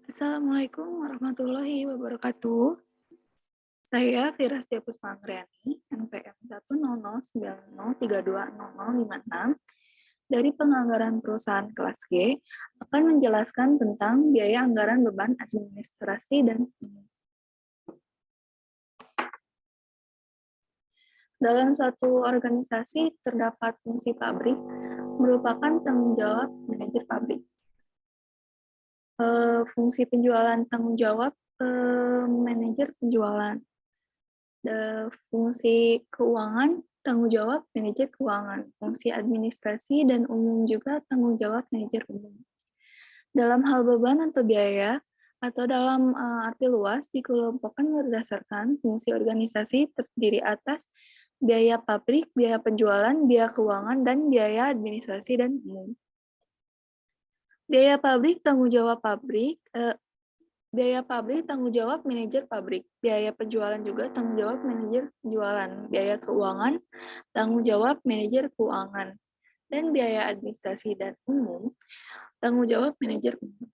Assalamualaikum warahmatullahi wabarakatuh. Saya Firastia Puspaanggreni, NPM 10090320056 dari Penganggaran Perusahaan kelas G akan menjelaskan tentang biaya anggaran beban administrasi dan dalam suatu organisasi terdapat fungsi pabrik merupakan tanggung jawab manajer pabrik. Fungsi penjualan tanggung jawab manajer penjualan. Fungsi keuangan tanggung jawab manajer keuangan. Fungsi administrasi dan umum juga tanggung jawab manajer umum. Dalam hal beban atau biaya atau dalam arti luas dikelompokkan berdasarkan fungsi organisasi terdiri atas biaya pabrik, biaya penjualan, biaya keuangan, dan biaya administrasi dan umum. Biaya pabrik tanggung jawab pabrik, biaya pabrik tanggung jawab manajer pabrik, biaya penjualan juga tanggung jawab manajer penjualan, biaya keuangan tanggung jawab manajer keuangan, dan biaya administrasi dan umum tanggung jawab manajer umum.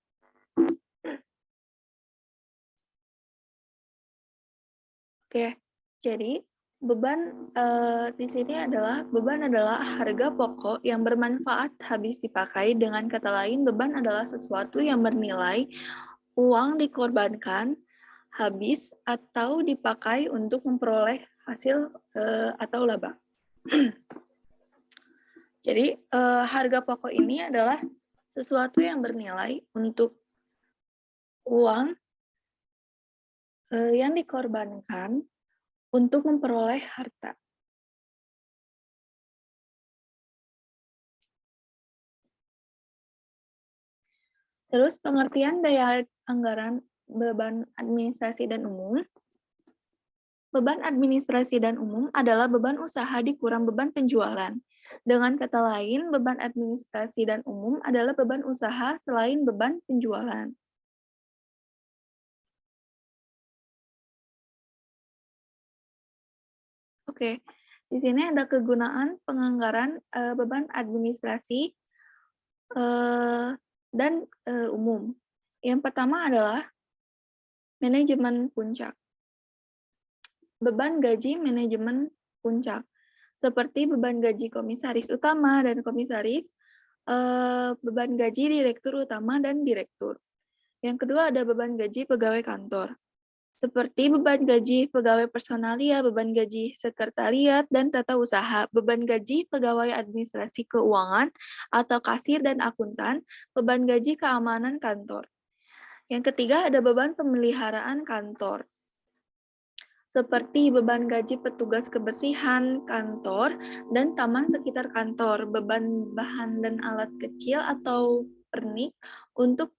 Oke, jadi beban di sini adalah beban adalah harga pokok yang bermanfaat habis dipakai. Dengan kata lain, beban adalah sesuatu yang bernilai uang dikorbankan habis atau dipakai untuk memperoleh hasil atau laba. Jadi harga pokok ini adalah sesuatu yang bernilai untuk uang yang dikorbankan untuk memperoleh harta. Terus pengertian daya anggaran beban administrasi dan umum. Beban administrasi dan umum adalah beban usaha dikurang beban penjualan. Dengan kata lain, beban administrasi dan umum adalah beban usaha selain beban penjualan. Oke, di sini ada kegunaan penganggaran beban administrasi dan umum. Yang pertama adalah manajemen puncak. Beban gaji manajemen puncak, seperti beban gaji komisaris utama dan komisaris, beban gaji direktur utama dan direktur. Yang kedua ada beban gaji pegawai kantor, seperti beban gaji pegawai personalia, beban gaji sekretariat dan tata usaha, beban gaji pegawai administrasi keuangan atau kasir dan akuntan, beban gaji keamanan kantor. Yang ketiga ada beban pemeliharaan kantor, seperti beban gaji petugas kebersihan kantor dan taman sekitar kantor, beban bahan dan alat kecil atau pernik untuk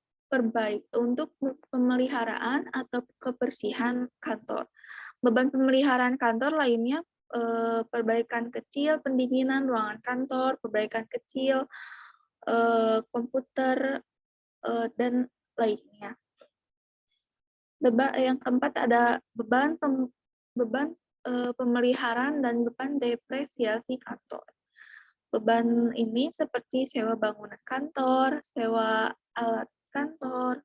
pemeliharaan atau kebersihan kantor. Beban pemeliharaan kantor lainnya perbaikan kecil, pendinginan ruangan kantor, perbaikan kecil, komputer, dan lainnya. Yang keempat ada beban pemeliharaan dan beban depresiasi kantor. Beban ini seperti sewa bangunan kantor, sewa alat kantor,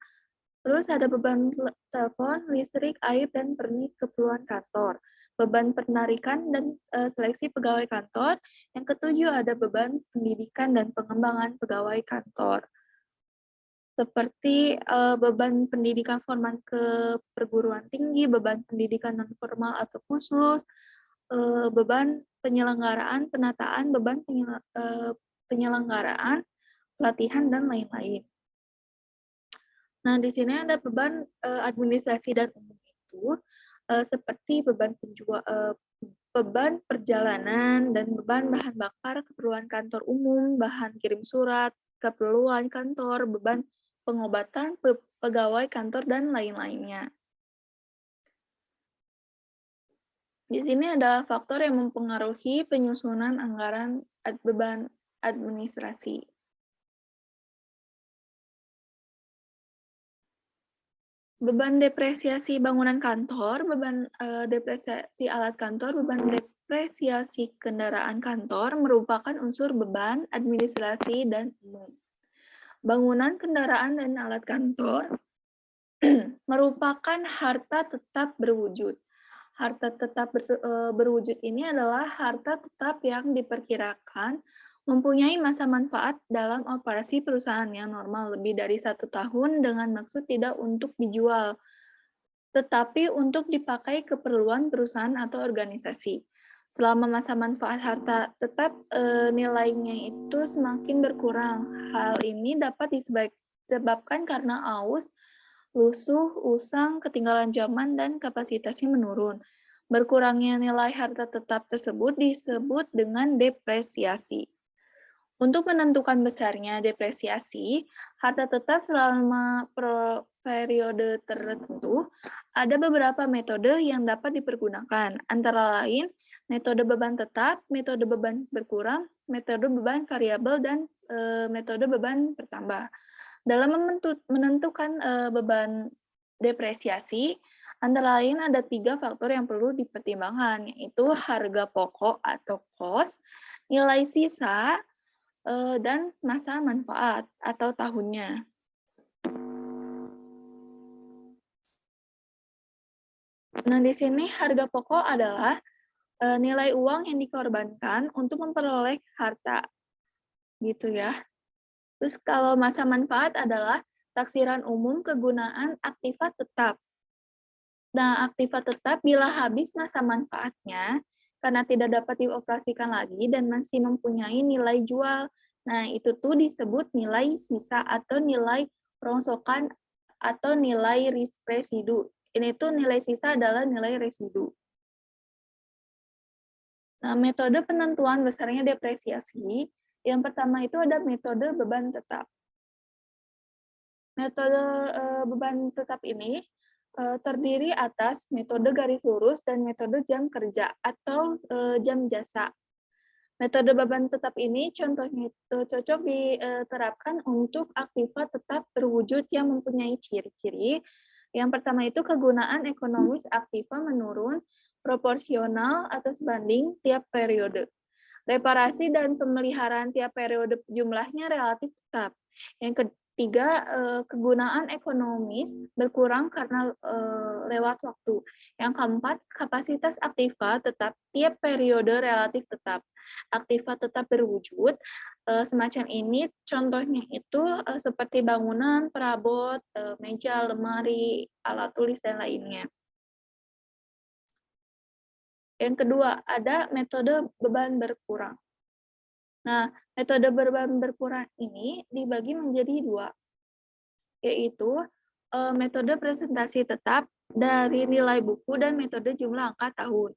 terus ada beban telepon, listrik, air, dan pernik keperluan kantor. Beban penarikan dan seleksi pegawai kantor. Yang ketujuh ada beban pendidikan dan pengembangan pegawai kantor, seperti beban pendidikan formal ke perguruan tinggi, beban pendidikan non formal atau khusus, beban penyelenggaraan, penataan, beban penyelenggaraan, pelatihan, dan lain-lain. Nah, di sini ada beban administrasi dan umum itu seperti beban perjalanan dan beban bahan bakar, keperluan kantor umum, bahan kirim surat, keperluan kantor, beban pengobatan pegawai kantor, dan lain-lainnya. Di sini ada faktor yang mempengaruhi penyusunan anggaran beban administrasi. Beban depresiasi bangunan kantor, beban depresiasi alat kantor, beban depresiasi kendaraan kantor merupakan unsur beban administrasi dan umum. Bangunan, kendaraan, dan alat kantor merupakan harta tetap berwujud. Harta tetap berwujud ini adalah harta tetap yang diperkirakan mempunyai masa manfaat dalam operasi perusahaan yang normal lebih dari 1 tahun dengan maksud tidak untuk dijual, tetapi untuk dipakai keperluan perusahaan atau organisasi. Selama masa manfaat harta tetap, nilainya itu semakin berkurang. Hal ini dapat disebabkan karena aus, lusuh, usang, ketinggalan zaman, dan kapasitasnya menurun. Berkurangnya nilai harta tetap tersebut disebut dengan depresiasi. Untuk menentukan besarnya depresiasi, harta tetap selama periode tertentu, ada beberapa metode yang dapat dipergunakan, antara lain metode beban tetap, metode beban berkurang, metode beban variabel, dan metode beban bertambah. Dalam menentukan beban depresiasi, antara lain ada 3 faktor yang perlu dipertimbangkan, yaitu harga pokok atau cost, nilai sisa, dan masa manfaat atau tahunnya. Nah, di sini harga pokok adalah nilai uang yang dikorbankan untuk memperoleh harta, gitu ya. Terus kalau masa manfaat adalah taksiran umum kegunaan aktiva tetap. Nah, aktiva tetap bila habis masa manfaatnya karena tidak dapat dioperasikan lagi dan masih mempunyai nilai jual. Nah, itu tuh disebut nilai sisa atau nilai rongsokan atau nilai residu. Ini tuh nilai sisa adalah nilai residu. Nah, metode penentuan besarnya depresiasi, yang pertama itu ada metode beban tetap. Metode beban tetap ini terdiri atas metode garis lurus dan metode jam kerja atau jam jasa. Metode beban tetap ini contohnya itu cocok diterapkan untuk aktiva tetap berwujud yang mempunyai ciri-ciri. Yang pertama itu kegunaan ekonomis aktiva menurun proporsional atau sebanding tiap periode. Reparasi dan pemeliharaan tiap periode jumlahnya relatif tetap. Yang ketiga, kegunaan ekonomis berkurang karena lewat waktu. Yang keempat, kapasitas aktiva tetap tiap periode relatif tetap. Aktiva tetap berwujud, semacam ini contohnya itu seperti bangunan, perabot, meja, lemari, alat tulis, dan lainnya. Yang kedua, ada metode beban berkurang. Nah, metode beban berkurang ini dibagi menjadi 2, yaitu metode presentasi tetap dari nilai buku dan metode jumlah angka tahun.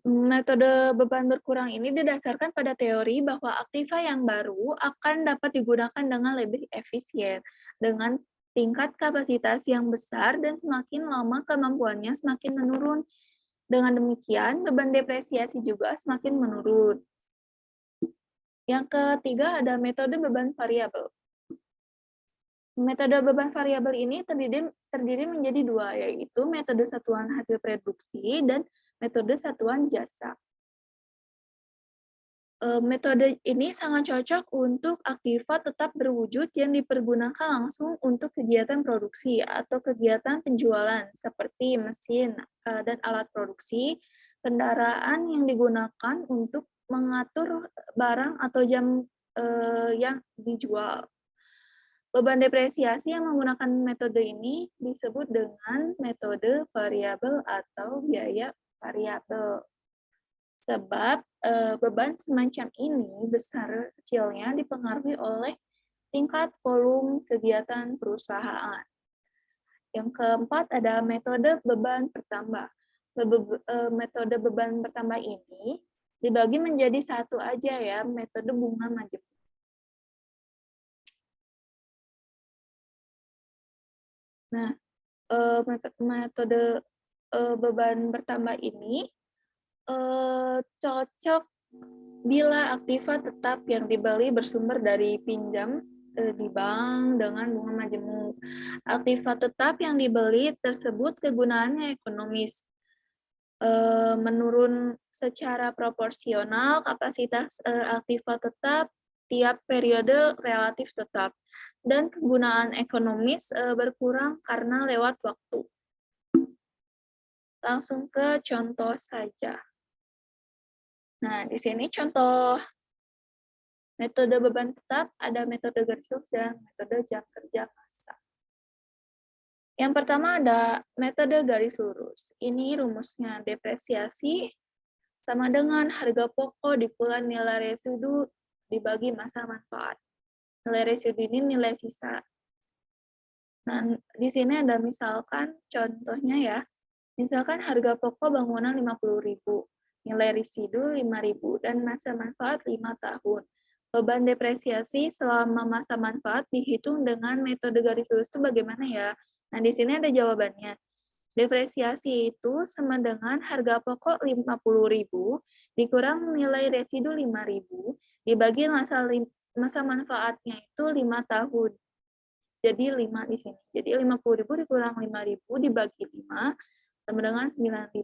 Metode beban berkurang ini didasarkan pada teori bahwa aktiva yang baru akan dapat digunakan dengan lebih efisien, dengan tingkat kapasitas yang besar dan semakin lama kemampuannya semakin menurun. Dengan demikian, beban depresiasi juga semakin menurun. Yang ketiga ada metode beban variabel. Metode beban variabel ini terdiri menjadi 2, yaitu metode satuan hasil produksi dan metode satuan jasa. Metode ini sangat cocok untuk aktiva tetap berwujud yang dipergunakan langsung untuk kegiatan produksi atau kegiatan penjualan seperti mesin dan alat produksi, kendaraan yang digunakan untuk mengatur barang atau jam yang dijual. Beban depresiasi yang menggunakan metode ini disebut dengan metode variabel atau biaya variabel. Sebab beban semacam ini besar kecilnya dipengaruhi oleh tingkat volume kegiatan perusahaan. Yang keempat ada metode beban bertambah. Metode beban bertambah ini dibagi menjadi 1 aja ya, metode bunga majemuk. Nah, metode beban bertambah ini cocok bila aktiva tetap yang dibeli bersumber dari pinjam di bank dengan bunga majemuk. Aktiva tetap yang dibeli tersebut kegunaannya ekonomis, menurun secara proporsional kapasitas aktiva tetap tiap periode relatif tetap, dan kegunaan ekonomis berkurang karena lewat waktu. Langsung ke contoh saja. Nah, di sini contoh metode beban tetap, ada metode garis lurus dan metode jam kerja massa. Yang pertama ada metode garis lurus. Ini rumusnya depresiasi sama dengan harga pokok dikurangi nilai residu dibagi masa manfaat. Nilai residu ini nilai sisa. Nah, di sini ada misalkan contohnya ya. Misalkan harga pokok bangunan 50.000, nilai residu 5.000, dan masa manfaat 5 tahun. Beban depresiasi selama masa manfaat dihitung dengan metode garis lurus itu bagaimana ya? Nah, di sini ada jawabannya. Depresiasi itu sama dengan harga pokok 50.000 dikurang nilai residu 5.000 dibagi masa manfaatnya itu 5 tahun. Jadi 5 di sini. Jadi 50.000 dikurang 5.000 dibagi 5 sama dengan 9.000.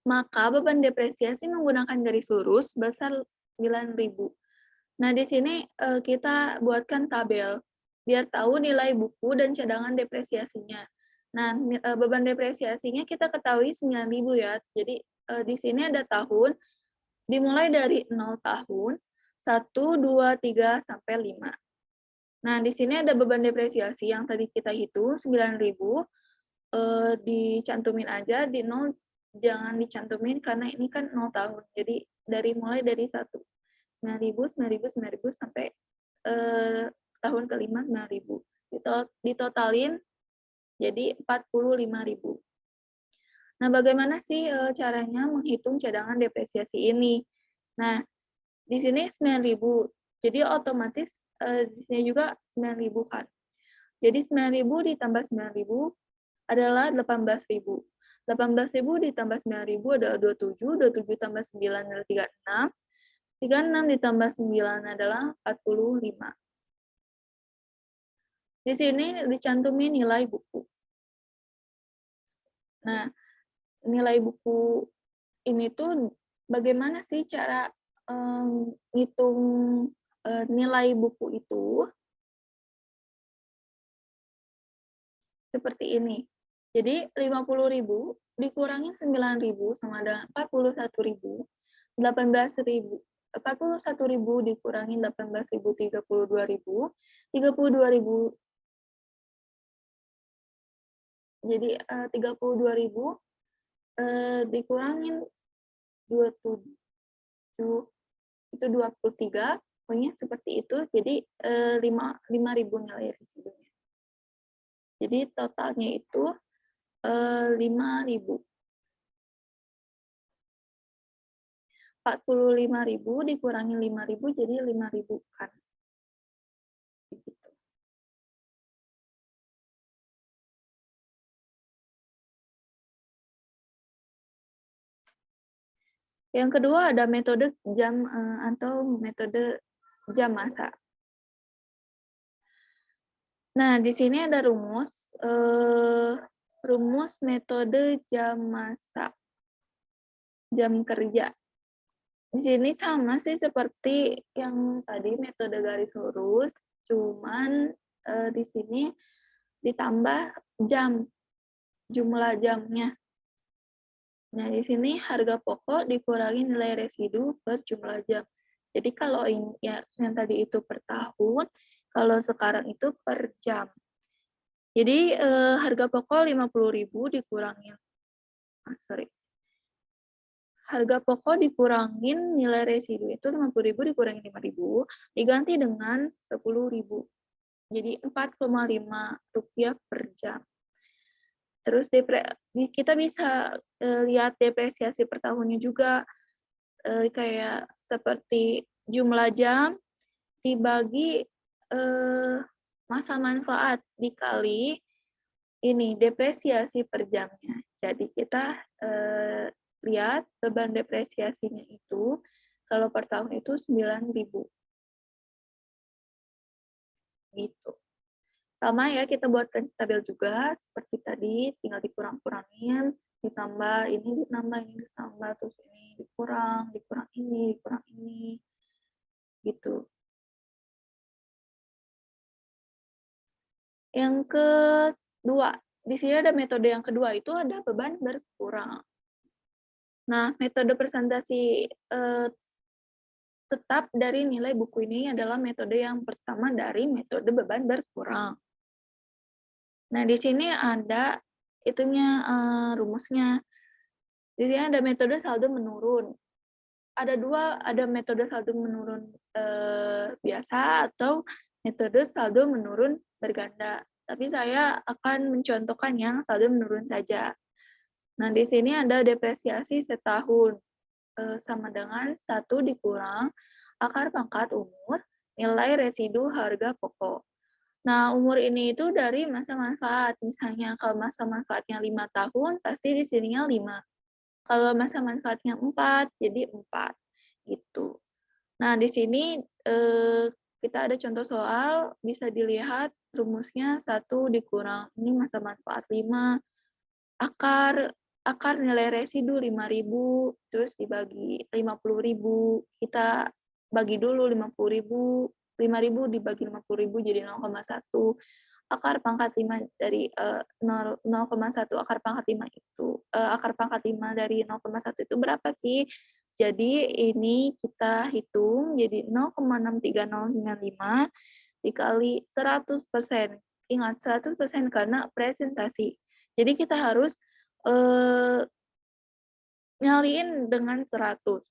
Maka beban depresiasi menggunakan garis lurus besar 9.000. Nah, di sini kita buatkan tabel biar tahu nilai buku dan cadangan depresiasinya. Nah, beban depresiasinya kita ketahui 9.000 ya. Jadi di sini ada tahun dimulai dari 0 tahun, 1, 2, 3 sampai 5. Nah, di sini ada beban depresiasi yang tadi kita hitung 9.000, dicantumin aja di 0, jangan dicantumin karena ini kan 0 tahun. Jadi mulai dari 1. 9.000, 9.000, 9.000 sampai tahun kelima 9.000. Ditotalin jadi 45.000. Nah, bagaimana sih caranya menghitung cadangan depresiasi ini? Nah, di sini 9.000. Jadi otomatis di sini juga 9.000 kan. Jadi 9.000 ditambah 9.000 adalah 18.000. 18.000 ditambah 9.000 adalah 27, 27 tambah 9 adalah 36, 36 ditambah 9 adalah 45. Di sini dicantumin nilai buku. Nah, nilai buku ini tuh bagaimana sih cara ngitung nilai buku itu? Seperti ini. Jadi 50.000 dikurangin 9.000 sama dengan 41.000. 18.000. 41.000 dikurangin 18.000, 32.000. 32.000. Jadi 32.000 dikurangin 27 itu 23. Pokoknya seperti itu. Jadi 5.000 nilai residunya. Jadi totalnya itu 5.000. 45.000 dikurangi 5.000 jadi 5.000 kan. Begitu. Yang kedua ada metode jam atau metode jam massa. Nah, di sini ada rumus metode jam massa, jam kerja. Di sini sama sih seperti yang tadi metode garis lurus, cuman di sini ditambah jam, jumlah jamnya. Nah, di sini harga pokok dikurangi nilai residu per jumlah jam. Jadi kalau yang tadi itu per tahun, kalau sekarang itu per jam. Jadi harga pokok 50.000 dikurangin. Harga pokok dikurangin nilai residu itu 50.000 dikurangin 5.000 diganti dengan 10.000. Jadi 4,5 rupiah per jam. Terus kita bisa lihat depresiasi per tahunnya juga kayak seperti jumlah jam dibagi masa manfaat dikali ini depresiasi per jamnya. Jadi kita lihat beban depresiasinya itu kalau per tahun itu 9.000. Gitu. Sama ya, kita buatkan tabel juga seperti tadi, tinggal dikurang-kurangin, ditambah ini, ditambah ini, ditambah terus ini dikurang ini, dikurang ini. gitu. Yang kedua, di sini ada metode yang kedua, itu ada beban berkurang. Nah, metode presentasi tetap dari nilai buku ini adalah metode yang pertama dari metode beban berkurang. Nah, di sini ada itunya rumusnya. Di sini ada metode saldo menurun. Ada metode saldo menurun biasa atau metode saldo menurun berganda. Tapi saya akan mencontohkan yang saldo menurun saja. Nah, di sini ada depresiasi setahun sama dengan 1 dikurang akar pangkat umur nilai residu harga pokok. Nah, umur ini itu dari masa manfaat. Misalnya kalau masa manfaatnya 5 tahun, pasti di sininya 5. Kalau masa manfaatnya 4, jadi 4. Gitu. Nah, di sini kita ada contoh soal, bisa dilihat rumusnya 1 dikurang, ini masa manfaat 5, akar nilai residu 5.000, terus dibagi 50.000, kita bagi dulu 50.000, 5.000 dibagi 50.000 jadi 0,1. Akar pangkat 5 dari 0,1 akar pangkat 5 itu akar pangkat 5 dari 0,1 itu berapa sih? Jadi ini kita hitung jadi 0,63095 dikali 100%. Ingat 100% karena presentasi. Jadi kita harus nyaliin dengan 100%.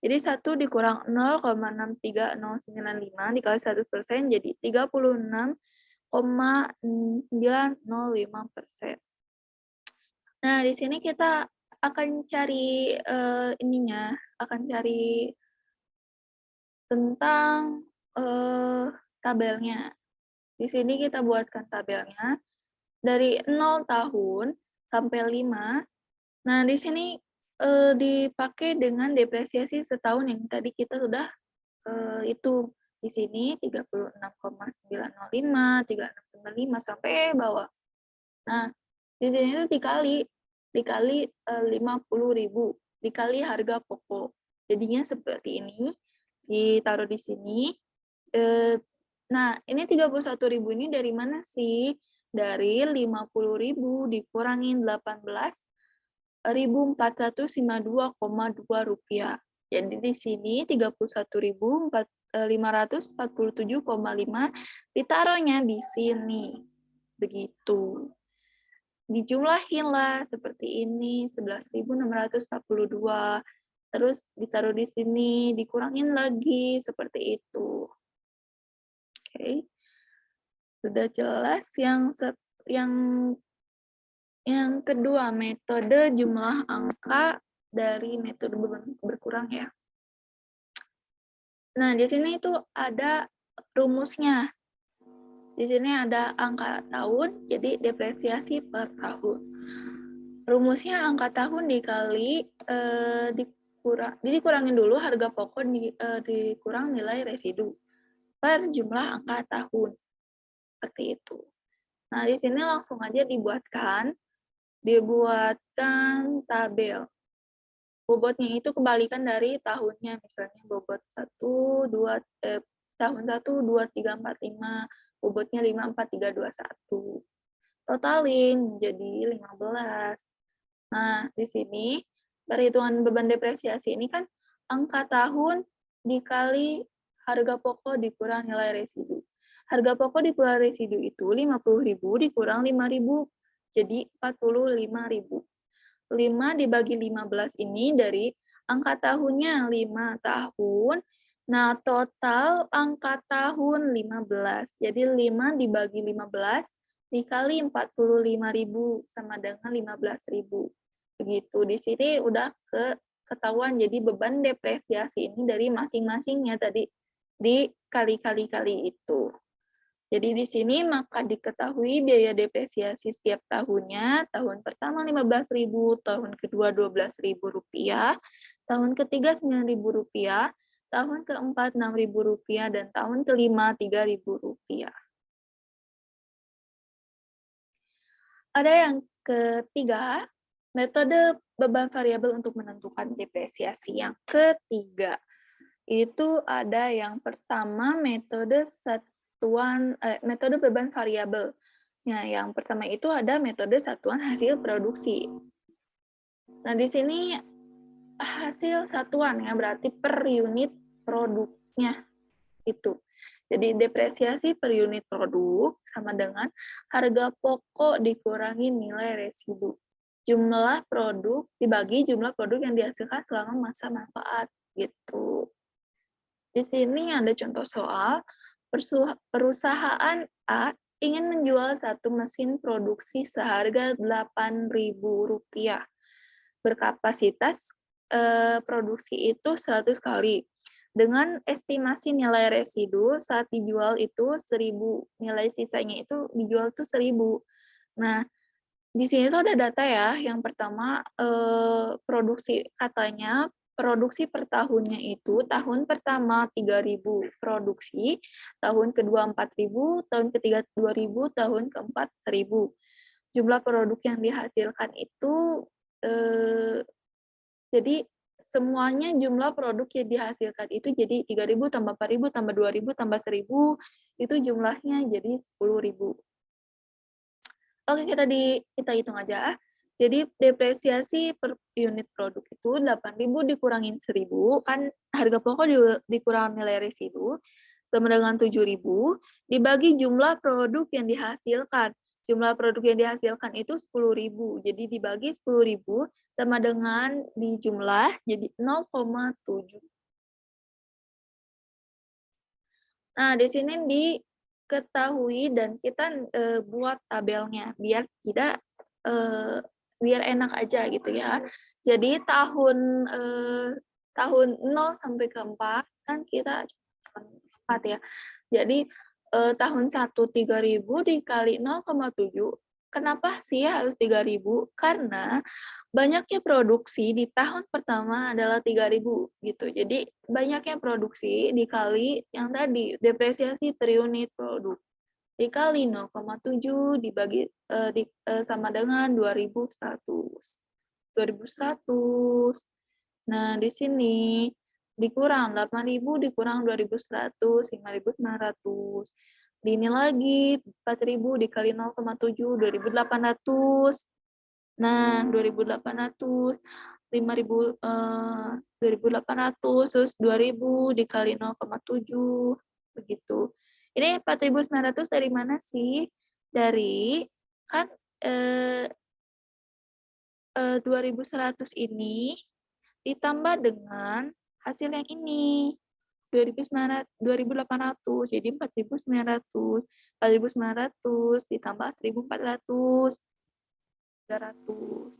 Jadi 1 dikurang 0,63095 dikali 100% jadi 36,905%. Nah, di sini kita akan cari akan cari tentang tabelnya. Di sini kita buatkan tabelnya dari 0 tahun sampai 5. Nah, di sini dipakai dengan depresiasi setahun yang tadi kita sudah hitung. Di sini 36,905, 3695 sampai bawah. Nah, di sini itu dikali 50.000, dikali harga pokok. Jadinya seperti ini, ditaruh di sini. Nah, ini 31.000 ini dari mana sih? Dari 50.000 dikurangin 18.452,2 rupiah. Jadi di sini 31.547,5 ditaruhnya di sini. Begitu. Dijumlahin lah seperti ini 11.642. Terus ditaruh di sini, dikurangin lagi seperti itu. Oke. Sudah jelas yang kedua, metode jumlah angka dari metode berkurang ya. Nah, di sini itu ada rumusnya. Di sini ada angka tahun, jadi depresiasi per tahun. Rumusnya angka tahun dikali dikurangin dulu harga pokok dikurang nilai residu per jumlah angka tahun. Seperti itu. Nah, di sini langsung aja dibuatkan tabel. Bobotnya itu kebalikan dari tahunnya, misalnya bobot 1, 2, tahun 1, 2, 3, 4, 5, bobotnya 5, 4, 3, 2, 1. Totalin menjadi 15. Nah, di sini perhitungan beban depresiasi ini kan angka tahun dikali harga pokok dikurang nilai residu. Harga pokok dikurang residu itu 50.000 dikurang 5.000, jadi 45.000. 5 dibagi 15 ini dari angka tahunnya 5 tahun. Nah, total angka tahun 15. Jadi 5 dibagi 15 dikali 45.000 sama dengan 15.000. Begitu. Di sini udah ketahuan jadi beban depresiasi ini dari masing-masingnya tadi dikali-kali itu. Jadi di sini maka diketahui biaya depresiasi setiap tahunnya, tahun pertama 15.000, tahun kedua 12.000 rupiah, tahun ketiga 9.000 rupiah, tahun keempat 6.000 rupiah, dan tahun kelima 3.000 rupiah. Ada yang ketiga, metode beban variabel untuk menentukan depresiasi yang ketiga. Itu ada yang pertama metode beban variabel. Nah, yang pertama itu ada metode satuan hasil produksi. Nah, di sini hasil satuan ya, berarti per unit produknya itu. Jadi depresiasi per unit produk sama dengan harga pokok dikurangi nilai residu. Jumlah produk dibagi jumlah produk yang dihasilkan selama masa manfaat gitu. Di sini ada contoh soal, perusahaan A ingin menjual satu mesin produksi seharga Rp8.000. Berkapasitas produksi itu 100 kali. Dengan estimasi nilai residu saat dijual itu 1.000, nilai sisanya itu dijual tuh 1.000. Nah, di sini tuh ada data ya. Yang pertama produksi, katanya produksi per tahunnya itu tahun pertama 3.000 produksi, tahun kedua 4.000, tahun ketiga 2.000, tahun keempat 1.000. Jumlah produk yang dihasilkan itu jadi semuanya jumlah produk yang dihasilkan itu jadi 3.000 tambah 4.000 tambah 2.000 tambah 1.000 itu jumlahnya jadi 10.000. Oke, kita hitung aja. Jadi depresiasi per unit produk itu 8.000 dikurangin 1.000, kan harga pokok dikurang nilai residu, sama dengan 7.000, dibagi jumlah produk yang dihasilkan. Jumlah produk yang dihasilkan itu 10.000, jadi dibagi 10.000 sama dengan di jumlah, jadi 0,7. Nah, di sini diketahui dan kita buat tabelnya biar tidak biar enak aja gitu ya. Jadi tahun 0 sampai ke 4 kan kita 4 ya. Jadi tahun 1 3.000 dikali 0,7. Kenapa sih harus 3.000? Karena banyaknya produksi di tahun pertama adalah 3.000 gitu. Jadi banyaknya produksi dikali yang tadi depresiasi per unit produk dikali 0,7 dibagi sama dengan 2.100. 2.100. Nah, di sini dikurang 8.000 dikurang 2.100, 5.900. Di ini lagi 4.000 dikali 0,7, 2.800. Nah, 2.800, 2.800, terus 2.000 dikali 0,7, begitu. Ini 4.900 dari mana sih? Dari, kan 2.100 ini ditambah dengan hasil yang ini. 2.800, jadi 4.900. 4.900 ditambah 1.400. 300.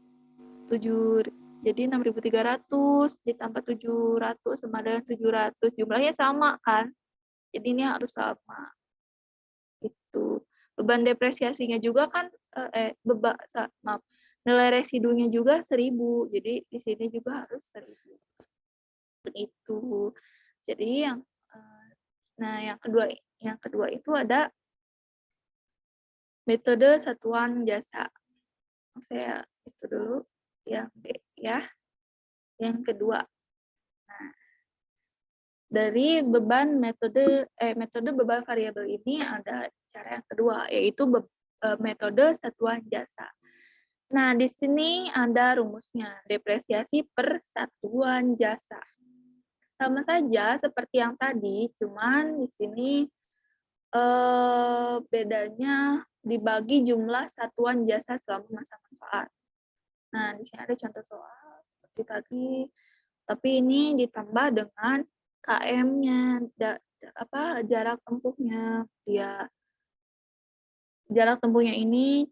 7, jadi 6.300 ditambah 700 sama dengan 700. Jumlahnya sama kan? Jadi ini harus sama. Itu. Beban depresiasinya juga kan maaf. Nilai residunya juga 1.000. Jadi di sini juga harus 1.000. Itu. Jadi yang kedua itu ada metode satuan jasa. Saya itu dulu yang B ya. Yang kedua. Nah, dari metode beban variabel ini ada cara yang kedua, yaitu metode satuan jasa. Nah, di sini ada rumusnya, depresiasi per satuan jasa. Sama saja seperti yang tadi, cuman di sini bedanya dibagi jumlah satuan jasa selama masa manfaat. Nah, di sini ada contoh soal seperti tadi, tapi ini ditambah dengan KM-nya, jarak tempuhnya. Ya, jarak tempuhnya ini,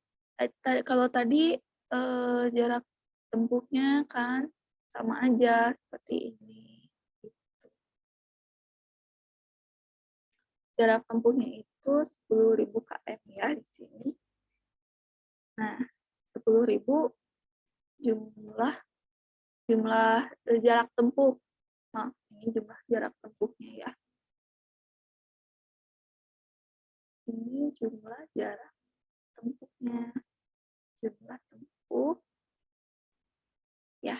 kalau tadi jarak tempuhnya kan sama aja seperti ini. Jarak tempuhnya itu 10.000 km ya di sini. Nah, 10.000 jumlah jarak tempuh. Nah, ini jumlah jarak tempuhnya ya. Ini jumlah jarak tempuhnya. Jumlah tempuh. Ya.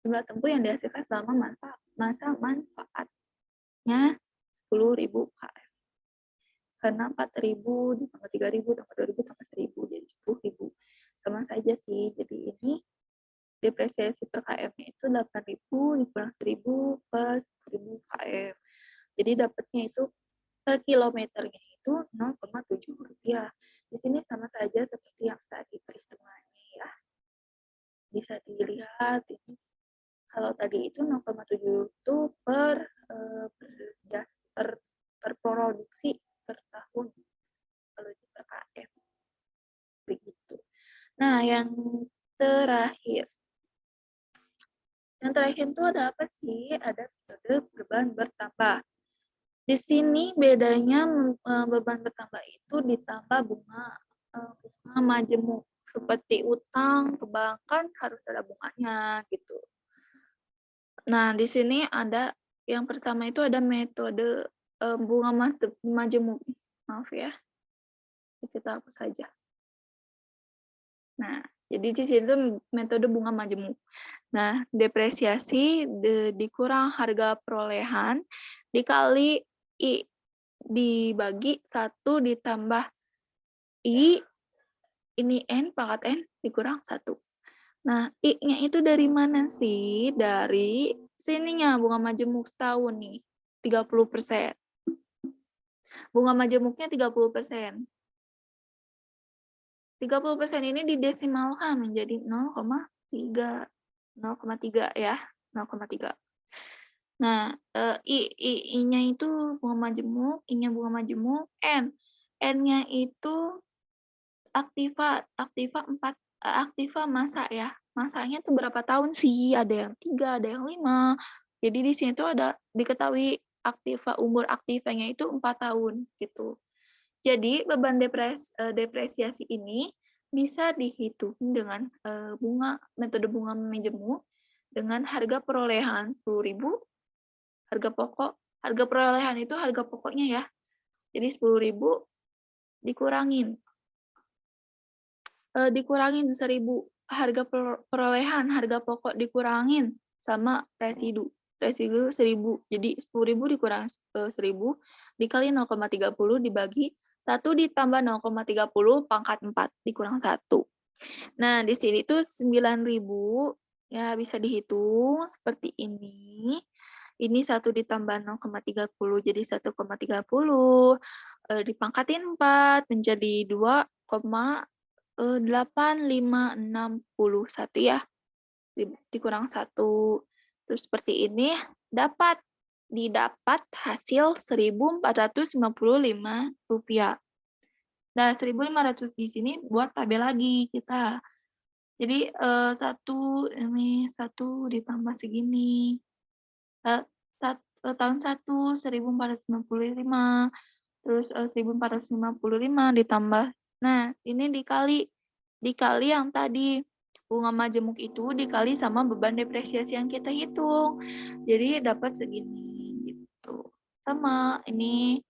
jumlah tempuh yang dihasilkan selama masa manfaatnya 10.000 km. Karena 4.000 ditambah 3.000 tambah 2.000 tambah 1.000 jadi 10.000. Sama saja sih. Jadi ini depresiasi per km-nya itu 8.000 dikurang 1.000 per 1.000 km. Jadi dapatnya itu per kilometernya itu 0,7 rupiah. Di sini sama saja seperti yang tadi perhitungannya ya. Bisa dilihat ini. Kalau tadi itu 0,7 itu per produksi per tahun. Kalau itu per km. Begitu. Nah, yang terakhir. Yang terakhir itu ada apa sih? Ada metode beban bertambah. Di sini bedanya beban bertambah itu ditambah bunga majemuk. Seperti utang, perbankan harus ada bunganya gitu. Nah, di sini ada yang pertama itu ada metode bunga majemuk. Maaf ya. Kita hapus saja. Nah, jadi di sini itu metode bunga majemuk. Nah, depresiasi dikurang harga perolehan dikali I dibagi 1 ditambah I, ini N pangkat N dikurang 1. Nah, I-nya itu dari mana sih? Dari sininya bunga majemuk setahun nih, 30%. Bunga majemuknya 30%. 30% ini didesimalkan menjadi 0,3 ya, 0,3. Nah, I-nya itu bunga majemuk, I-nya bunga majemuk, N-nya itu aktiva 4, aktiva masa ya. Masanya tuh berapa tahun sih? Ada yang 3, ada yang 5. Jadi di sini tuh ada diketahui umur aktivanya itu 4 tahun gitu. Jadi beban depresiasi ini bisa dihitung dengan metode bunga majemuk dengan harga perolehan 10.000, harga pokok, harga perolehan itu harga pokoknya ya. Jadi 10.000 dikurangin 1.000, harga perolehan, harga pokok dikurangin sama residu 1.000. Jadi 10.000 dikurang 1.000 dikali 0,30 dibagi 1 ditambah 0,30 pangkat 4 dikurang 1. Nah, di sini tuh 9.000 ya bisa dihitung seperti ini. Ini 1 ditambah 0,30 jadi 1,30 dipangkatin 4 menjadi 2,8561 ya. Dikurang 1. Terus seperti ini didapat hasil Rp1.455. Nah, 1.500 di sini buat tabel lagi kita. Jadi 1 ditambah segini. Tahun 1 1.455, terus 1.455 ditambah. Nah, ini dikali yang tadi bunga majemuk itu dikali sama beban depresiasi yang kita hitung. Jadi dapat segini gitu. Sama ini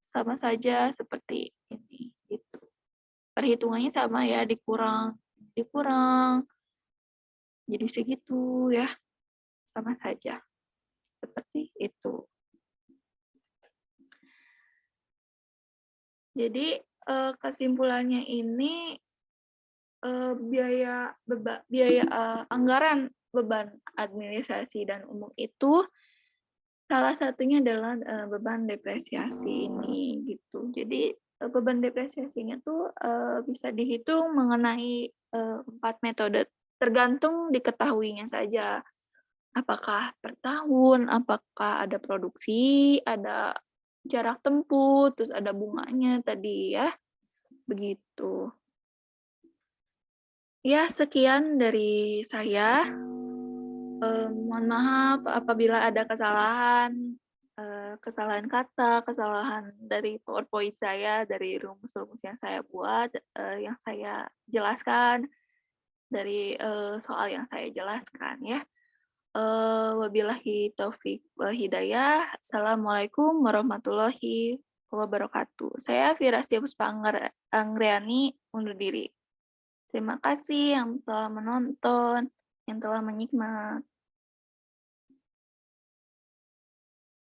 sama saja seperti ini gitu. Perhitungannya sama ya, dikurang jadi segitu ya. Sama saja. Seperti itu. Jadi kesimpulannya ini anggaran beban administrasi dan umum itu salah satunya adalah beban depresiasi ini gitu. Jadi beban depresiasinya tuh bisa dihitung mengenai 4 metode, tergantung diketahuinya saja. Apakah per tahun, apakah ada produksi, ada jarak tempuh, terus ada bunganya tadi ya. Begitu. Ya, sekian dari saya. Mohon maaf apabila ada kesalahan kata, kesalahan dari PowerPoint saya, dari rumus-rumus yang saya buat, yang saya jelaskan, dari soal yang saya jelaskan ya. Wabillahi taufik wal hidayah. Assalamualaikum warahmatullahi wabarakatuh. Saya Firastia Puspa Anggriani undur diri. Terima kasih yang telah menonton. yang telah menyimak.